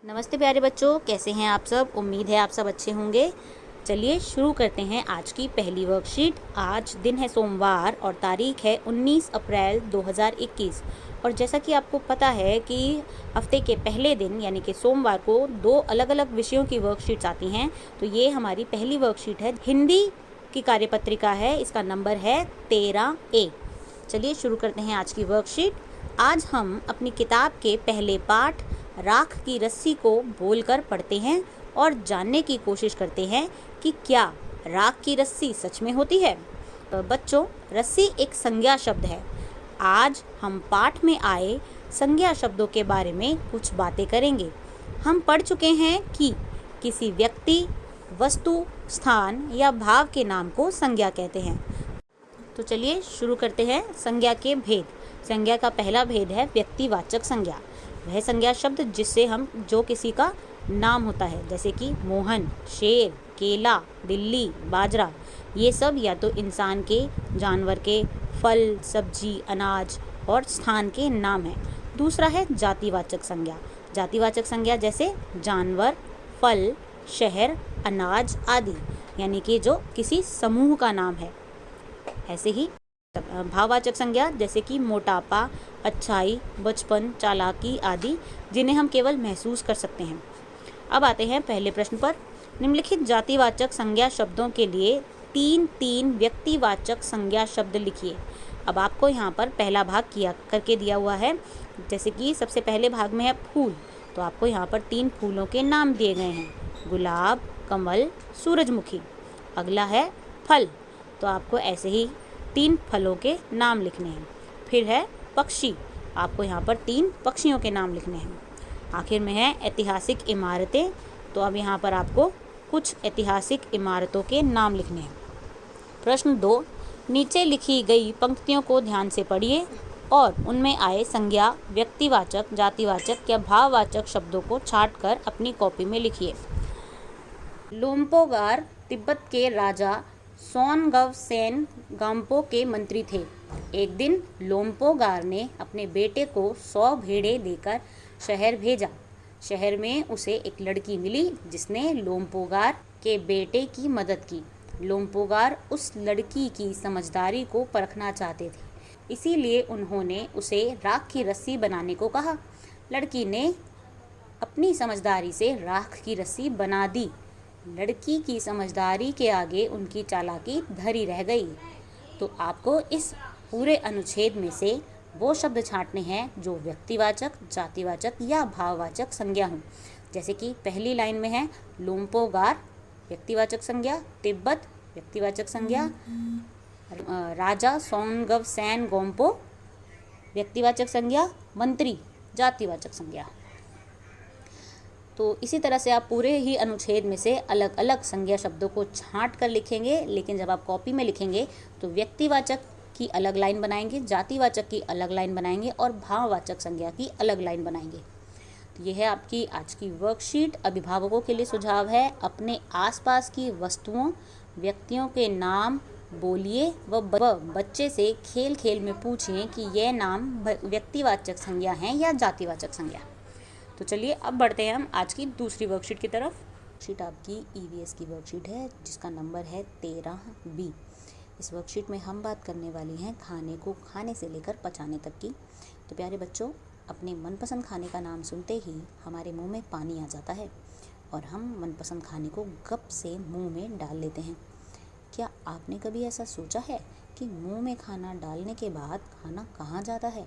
नमस्ते प्यारे बच्चों, कैसे हैं आप सब। उम्मीद है आप सब अच्छे होंगे। चलिए शुरू करते हैं आज की पहली वर्कशीट। आज दिन है सोमवार और तारीख है 19 अप्रैल 2021। और जैसा कि आपको पता है कि हफ्ते के पहले दिन यानी कि सोमवार को दो अलग अलग विषयों की वर्कशीट्स आती हैं। तो ये हमारी पहली वर्कशीट है, हिंदी की कार्यपत्रिका है, इसका नंबर है 13A। चलिए शुरू करते हैं आज की वर्कशीट। आज हम अपनी किताब के पहले पाठ राख की रस्सी को बोलकर पढ़ते हैं और जानने की कोशिश करते हैं कि क्या राख की रस्सी सच में होती है। तो बच्चों, रस्सी एक संज्ञा शब्द है। आज हम पाठ में आए संज्ञा शब्दों के बारे में कुछ बातें करेंगे। हम पढ़ चुके हैं कि किसी व्यक्ति, वस्तु, स्थान या भाव के नाम को संज्ञा कहते हैं। तो चलिए शुरू करते हैं संज्ञा के भेद। संज्ञा का पहला भेद है व्यक्तिवाचक संज्ञा। वह संज्ञा शब्द जिससे जो किसी का नाम होता है, जैसे कि मोहन, शेर, केला, बिल्ली, बाजरा। ये सब या तो इंसान के, जानवर के, फल, सब्जी, अनाज और स्थान के नाम हैं। दूसरा है जातिवाचक संज्ञा। जातिवाचक संज्ञा जैसे जानवर, फल, शहर, अनाज आदि, यानी कि जो किसी समूह का नाम है। ऐसे ही भाववाचक संज्ञा जैसे कि मोटापा, अच्छाई, बचपन, चालाकी आदि, जिन्हें हम केवल महसूस कर सकते हैं। अब आते हैं पहले प्रश्न पर। निम्नलिखित जातिवाचक संज्ञा शब्दों के लिए तीन व्यक्तिवाचक संज्ञा शब्द लिखिए। अब आपको यहाँ पर पहला भाग किया करके दिया हुआ है। जैसे कि सबसे पहले भाग में है फूल, तो आपको यहाँ पर 3 फूलों के नाम दिए गए हैं, गुलाब, कमल, सूरजमुखी। अगला है फल, तो आपको ऐसे ही 3 फलों के नाम लिखने हैं। फिर है पक्षी, आपको यहाँ पर 3 पक्षियों के नाम लिखने हैं। आखिर में है ऐतिहासिक इमारतें, तो अब यहाँ पर आपको कुछ ऐतिहासिक इमारतों के नाम लिखने हैं। प्रश्न 2, नीचे लिखी गई पंक्तियों को ध्यान से पढ़िए और उनमें आए संज्ञा, व्यक्तिवाचक, जातिवाचक या भाववाचक शब्दों को छांटकर अपनी कॉपी में लिखिए। लोम्पोगार तिब्बत के राजा सोनगवसेन गाम्पो के मंत्री थे। एक दिन लोम्पोगार ने अपने बेटे को 100 भेड़ें देकर शहर भेजा। शहर में उसे एक लड़की मिली जिसने लोम्पोगार के बेटे की मदद की। लोम्पोगार उस लड़की की समझदारी को परखना चाहते थे, इसीलिए उन्होंने उसे राख की रस्सी बनाने को कहा। लड़की ने अपनी समझदारी से राख की रस्सी बना दी। लड़की की समझदारी के आगे उनकी चालाकी धरी रह गई। तो आपको इस पूरे अनुच्छेद में से वो शब्द छांटने हैं जो व्यक्तिवाचक, जातिवाचक या भाववाचक संज्ञा हों। जैसे कि पहली लाइन में है लोम्पोगार व्यक्तिवाचक संज्ञा, तिब्बत व्यक्तिवाचक संज्ञा, राजा सोनगवसेन गाम्पो व्यक्तिवाचक संज्ञा, मंत्री जातिवाचक संज्ञा। तो इसी तरह से आप पूरे ही अनुच्छेद में से अलग अलग संज्ञा शब्दों को छांट कर लिखेंगे। लेकिन जब आप कॉपी में लिखेंगे तो व्यक्तिवाचक की अलग लाइन बनाएंगे, जातिवाचक की अलग लाइन बनाएंगे और भाववाचक संज्ञा की अलग लाइन बनाएंगे। तो ये है आपकी आज की वर्कशीट। अभिभावकों के लिए सुझाव है, अपने आसपास की वस्तुओं, व्यक्तियों के नाम बोलिए व बच्चे से खेल खेल में पूछें कि यह नाम व्यक्तिवाचक संज्ञा हैं या जातिवाचक संज्ञा। तो चलिए अब बढ़ते हैं हम आज की दूसरी वर्कशीट की तरफ। वर्कशीट आपकी ईवीएस की वर्कशीट है जिसका नंबर है 13B। इस वर्कशीट में हम बात करने वाली हैं खाने को खाने से लेकर पचाने तक की। तो प्यारे बच्चों, अपने मनपसंद खाने का नाम सुनते ही हमारे मुंह में पानी आ जाता है और हम मनपसंद खाने को गप से मुंह में डाल लेते हैं। क्या आपने कभी ऐसा सोचा है कि मुंह में खाना डालने के बाद खाना कहाँ जाता है?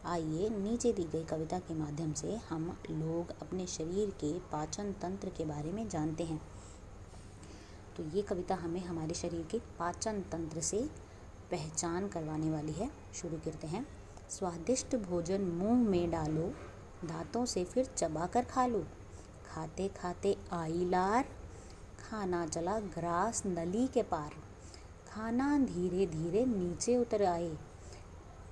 आइए नीचे दी गई कविता के माध्यम से हम लोग अपने शरीर के पाचन तंत्र के बारे में जानते हैं। तो ये कविता हमें हमारे शरीर के पाचन तंत्र से पहचान करवाने वाली है। शुरू करते हैं। स्वादिष्ट भोजन मुंह में डालो, दांतों से फिर चबा कर खा लो। खाते खाते आई लार, खाना चला ग्रास नली के पार। खाना धीरे धीरे नीचे उतर आए,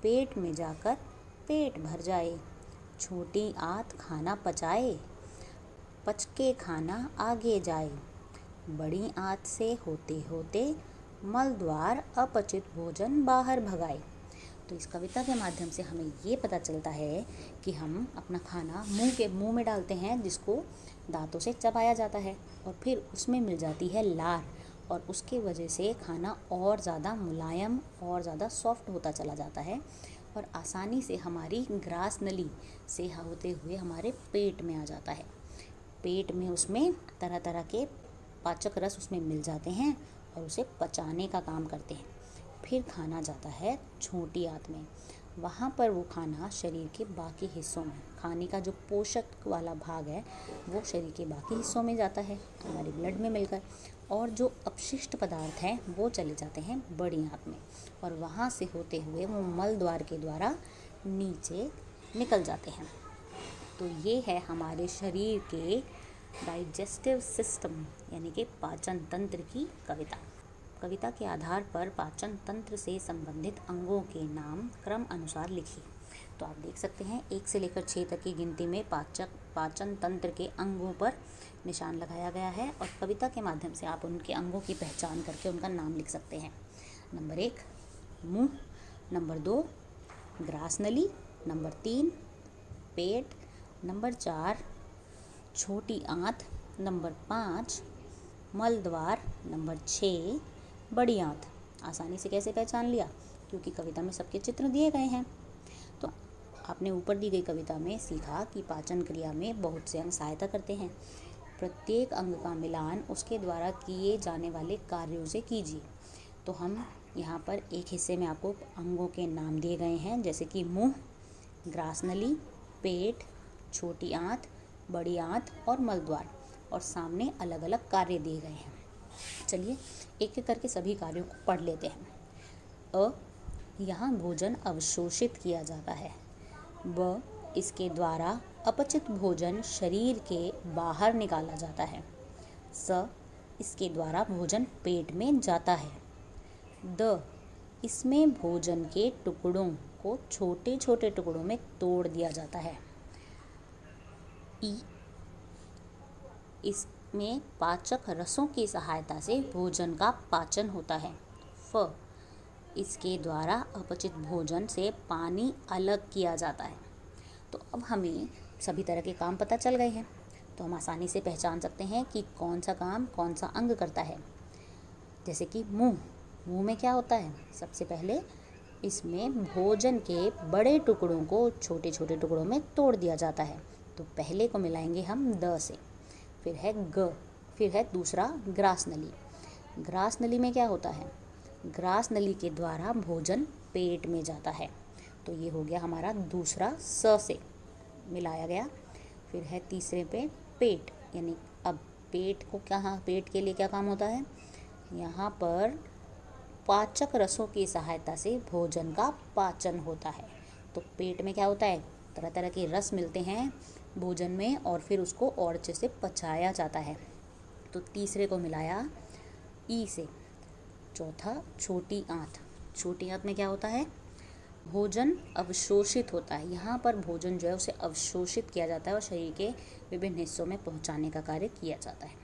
पेट में जाकर पेट भर जाए। छोटी आंत खाना पचाए, पचके खाना आगे जाए। बड़ी आंत से होते होते मल द्वार अपचित भोजन बाहर भगाए। तो इस कविता के माध्यम से हमें ये पता चलता है कि हम अपना खाना मुंह में डालते हैं, जिसको दांतों से चबाया जाता है और फिर उसमें मिल जाती है लार, और उसके वजह से खाना और ज़्यादा मुलायम और ज़्यादा सॉफ्ट होता चला जाता है और आसानी से हमारी ग्रास नली से होते हुए हमारे पेट में आ जाता है। पेट में उसमें तरह तरह के पाचक रस उसमें मिल जाते हैं और उसे पचाने का काम करते हैं। फिर खाना जाता है छोटी आंत में, वहाँ पर वो खाना शरीर के बाकी हिस्सों में, खाने का जो पोषक वाला भाग है वो शरीर के बाकी हिस्सों में जाता है हमारे ब्लड में मिलकर, और जो अपशिष्ट पदार्थ हैं वो चले जाते हैं बड़ी आंत में और वहाँ से होते हुए वो मल द्वार के द्वारा नीचे निकल जाते हैं। तो ये है हमारे शरीर के डाइजेस्टिव सिस्टम यानी कि पाचन तंत्र की कविता। कविता के आधार पर पाचन तंत्र से संबंधित अंगों के नाम क्रम अनुसार लिखिए। तो आप देख सकते हैं 1 से लेकर 6 तक की गिनती में पाचन तंत्र के अंगों पर निशान लगाया गया है और कविता के माध्यम से आप उनके अंगों की पहचान करके उनका नाम लिख सकते हैं। नंबर 1 मुंह, नंबर 2 ग्रास नली, नंबर 3 पेट, नंबर 4 छोटी आंत, नंबर 5 मल द्वार, नंबर 6 बड़ी आंत। आसानी से कैसे पहचान लिया? क्योंकि कविता में सबके चित्र दिए गए हैं। तो आपने ऊपर दी गई कविता में सीखा कि पाचन क्रिया में बहुत से अंग सहायता करते हैं। प्रत्येक अंग का मिलान उसके द्वारा किए जाने वाले कार्यों से कीजिए। तो हम यहाँ पर एक हिस्से में आपको अंगों के नाम दिए गए हैं, जैसे कि मुंह, ग्रास नली, पेट, छोटी आंत, बड़ी आंत और मलद्वार, और सामने अलग अलग कार्य दिए गए हैं। चलिए एक एक करके सभी कार्यों को पढ़ लेते हैं। यहाँ भोजन अवशोषित किया जाता है। ब, इसके द्वारा अपचित भोजन शरीर के बाहर निकाला जाता है। स, इसके द्वारा भोजन पेट में जाता है। द, इसमें भोजन के टुकड़ों को छोटे छोटे टुकड़ों में तोड़ दिया जाता है। ई, इसमें पाचक रसों की सहायता से भोजन का पाचन होता है। फ, इसके द्वारा अपचित भोजन से पानी अलग किया जाता है। तो अब हमें सभी तरह के काम पता चल गए हैं, तो हम आसानी से पहचान सकते हैं कि कौन सा काम कौन सा अंग करता है। जैसे कि मुंह में क्या होता है? सबसे पहले इसमें भोजन के बड़े टुकड़ों को छोटे छोटे टुकड़ों में तोड़ दिया जाता है। तो पहले को मिलाएंगे हम द से, फिर है ग, फिर है दूसरा ग्रास नली। ग्रास नली में क्या होता है? ग्रास नली के द्वारा भोजन पेट में जाता है। तो ये हो गया हमारा दूसरा स से मिलाया गया। फिर है तीसरे पे पेट, यानी अब पेट को पेट के लिए क्या काम होता है? यहाँ पर पाचक रसों की सहायता से भोजन का पाचन होता है। तो पेट में क्या होता है? तरह तरह के रस मिलते हैं भोजन में और फिर उसको और अच्छे से पचाया जाता है। तो तीसरे को मिलाया ई से। चौथा छोटी आंत। छोटी आंत में क्या होता है? भोजन अवशोषित होता है। यहाँ पर भोजन जो है उसे अवशोषित किया जाता है और शरीर के विभिन्न हिस्सों में पहुँचाने का कार्य किया जाता है।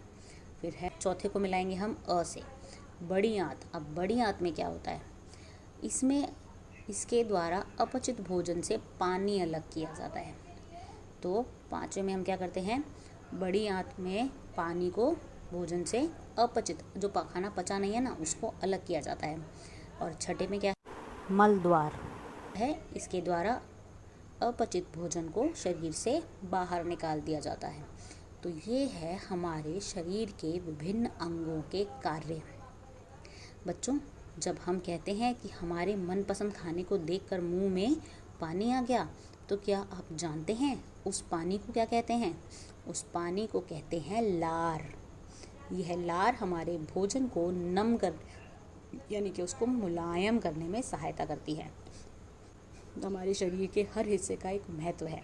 फिर है चौथे को मिलाएंगे हम अ से, बड़ी आंत। अब बड़ी आंत में क्या होता है? इसमें इसके द्वारा अपचित भोजन से पानी अलग किया जाता है। तो पाँचवें में हम क्या करते हैं? बड़ी आंत में पानी को भोजन से अपचित, जो खाना पचा नहीं है ना, उसको अलग किया जाता है। और छठे में क्या है? मल द्वार है, इसके द्वारा अपचित भोजन को शरीर से बाहर निकाल दिया जाता है। तो ये है हमारे शरीर के विभिन्न अंगों के कार्य। बच्चों, जब हम कहते हैं कि हमारे मनपसंद खाने को देखकर मुंह में पानी आ गया, तो क्या आप जानते हैं उस पानी को क्या कहते हैं? उस पानी को कहते हैं लार। यह लार हमारे भोजन को नम कर, यानी कि उसको मुलायम करने में सहायता करती है। हमारे शरीर के हर हिस्से का एक महत्व है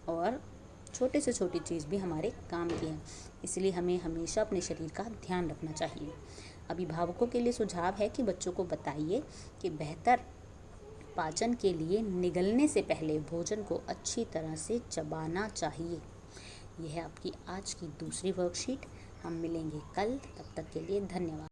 और छोटे से छोटी चीज़ भी हमारे काम की है, इसलिए हमें हमेशा अपने शरीर का ध्यान रखना चाहिए। अभिभावकों के लिए सुझाव है कि बच्चों को बताइए कि बेहतर पाचन के लिए निगलने से पहले भोजन को अच्छी तरह से चबाना चाहिए। यह है आपकी आज की दूसरी वर्कशीट। हम मिलेंगे कल, तब तक के लिए धन्यवाद।